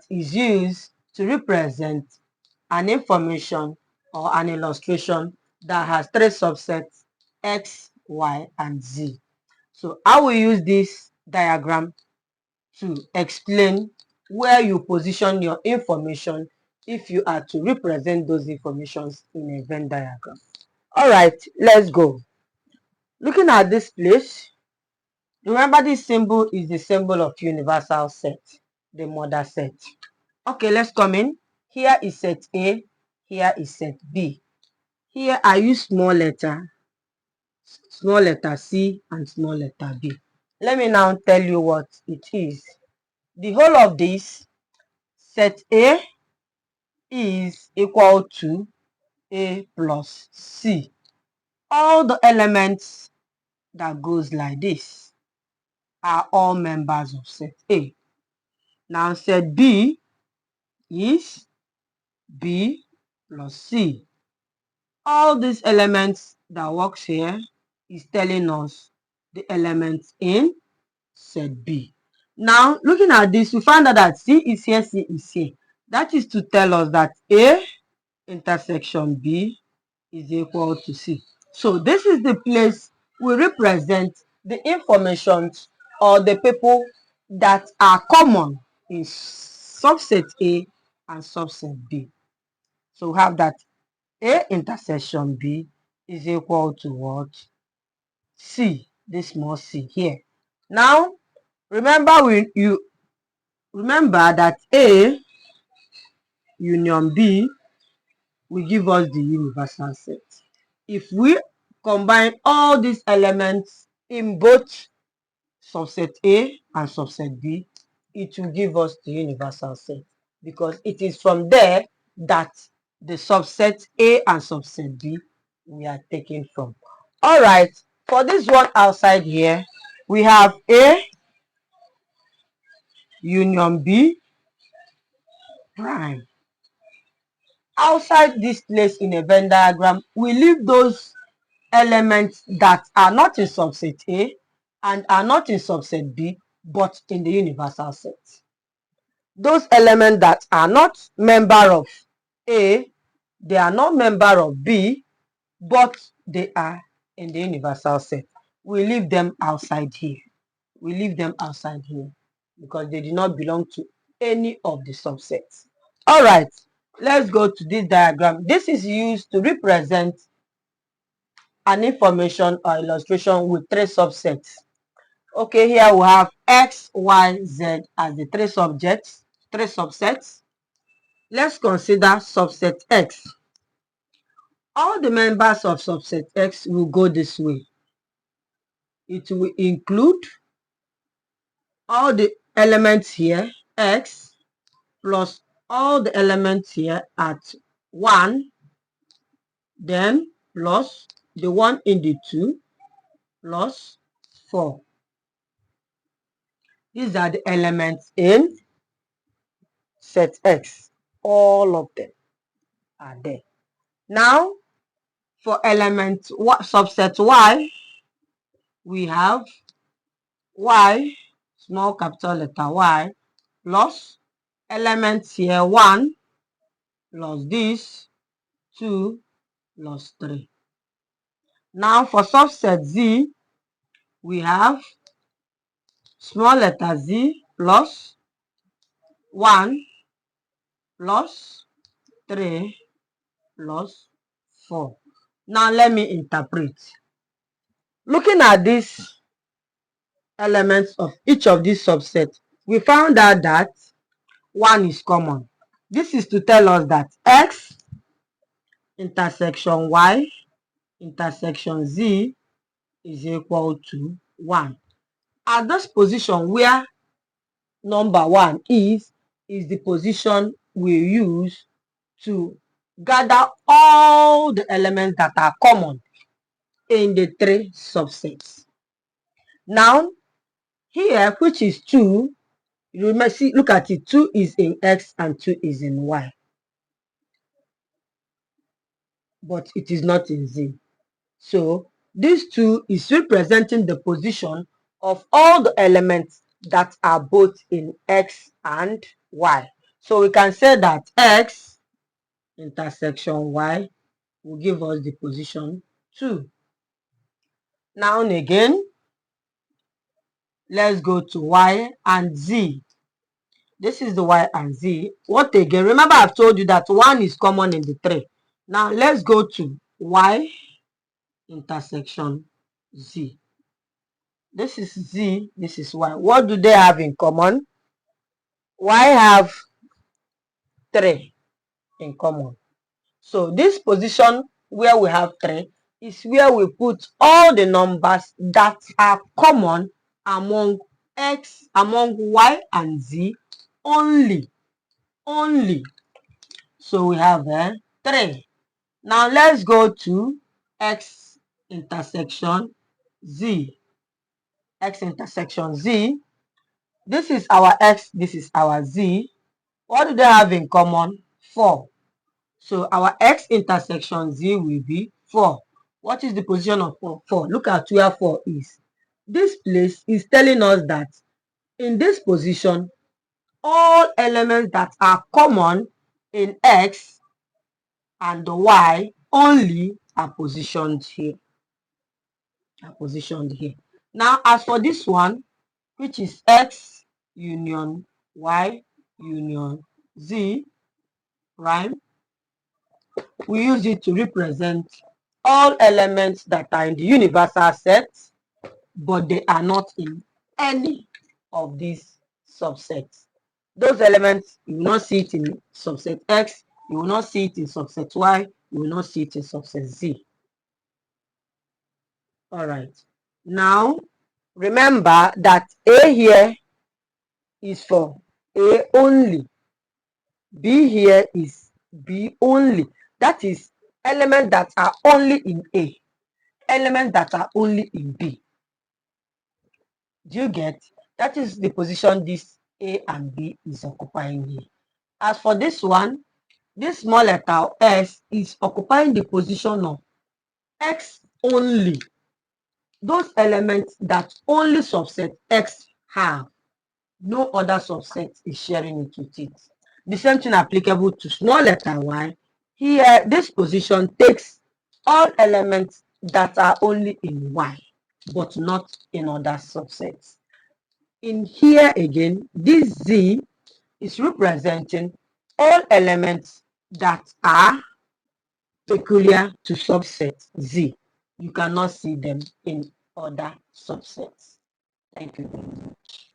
is used to represent an information or an illustration that has three subsets X, Y, and Z. So I will use this diagram to explain where you position your information if you are to represent those informations in a Venn diagram. All right, let's go. Looking at this place, remember this symbol is the symbol of universal set, the mother set. Okay, let's come in. Here is set A, here is set B. Here I use small letter C and small letter B. Let me now tell you what it is. The whole of this, set A is equal to A plus C. All the elements that goes like this are all members of set A. Now set B is B plus C. All these elements that works here is telling us the elements in set B. Now looking at this, we find out that C is here, C is here. That is to tell us that A intersection B is equal to C. So this is the place we represent the information or the people that are common in subset A and subset B. So we have that A intersection B is equal to what? C, this small c here. Now remember remember that A union B will give us the universal set. If we combine all these elements in both subset A and subset B, it will give us the universal set, because it is from there that the subset A and subset B we are taken from. All right, for this one outside here, we have A union B prime. Outside this place in a Venn diagram, we leave those elements that are not in subset A and are not in subset B, but in the universal set. Those elements that are not member of A, they are not member of B, but they are in the universal set. We leave them outside here. We leave them outside here because they do not belong to any of the subsets. All right, let's go to this diagram. This is used to represent an information or illustration with three subsets. Okay, here we have X, Y, Z as the three subsets. Let's consider subset X. All the members of subset X will go this way. It will include all the elements here, X, plus all the elements here at 1, then plus the one in the 2, plus 4. These are the elements in set X. All of them are there. Now, for element subset Y, we have Y, small capital letter Y, plus elements here 1, plus this, 2, plus 3. Now, for subset Z, we have small letter Z plus 1, plus 3, plus 4. Now let me interpret. Looking at these elements of each of these subsets, we found out that 1 is common. This is to tell us that X intersection Y intersection Z is equal to 1. At this position where number 1 is the position we use to gather all the elements that are common in the three subsets. Now, here, which is 2, you may see, look at it, 2 is in X and 2 is in Y. But it is not in Z. So, this 2 is representing the position of all the elements that are both in X and Y. So we can say that X intersection Y will give us the position 2. Now again, let's go to Y and Z. This is the Y and Z. What again? Remember, I've told you that 1 is common in the 3. Now let's go to Y intersection Z. This is Z, this is Y. What do they have in common? Y have 3 in common. So this position where we have 3 is where we put all the numbers that are common among Y and Z only. So we have 3. Now let's go to X intersection Z. X intersection Z. This is our X, this is our Z. What do they have in common? 4. So our X intersection Z will be 4. What is the position of 4? Look at where 4 is. This place is telling us that in this position, all elements that are common in X and Y only are positioned here. Now, as for this one, which is X union Y union Z, right? We use it to represent all elements that are in the universal set, but they are not in any of these subsets. Those elements, you will not see it in subset X, you will not see it in subset Y, you will not see it in subset Z. All right. Now, remember that A here is for A only. B here is B only. That is elements that are only in A. Elements that are only in B. Do you get? That is the position this A and B is occupying here. As for this one, this small letter S is occupying the position of X only. Those elements that only subset X have, no other subset is sharing it with it. The same thing applicable to small letter Y. Here, this position takes all elements that are only in Y, but not in other subsets. In here again, this Z is representing all elements that are peculiar to subset Z. You cannot see them in other subsets. Thank you very much.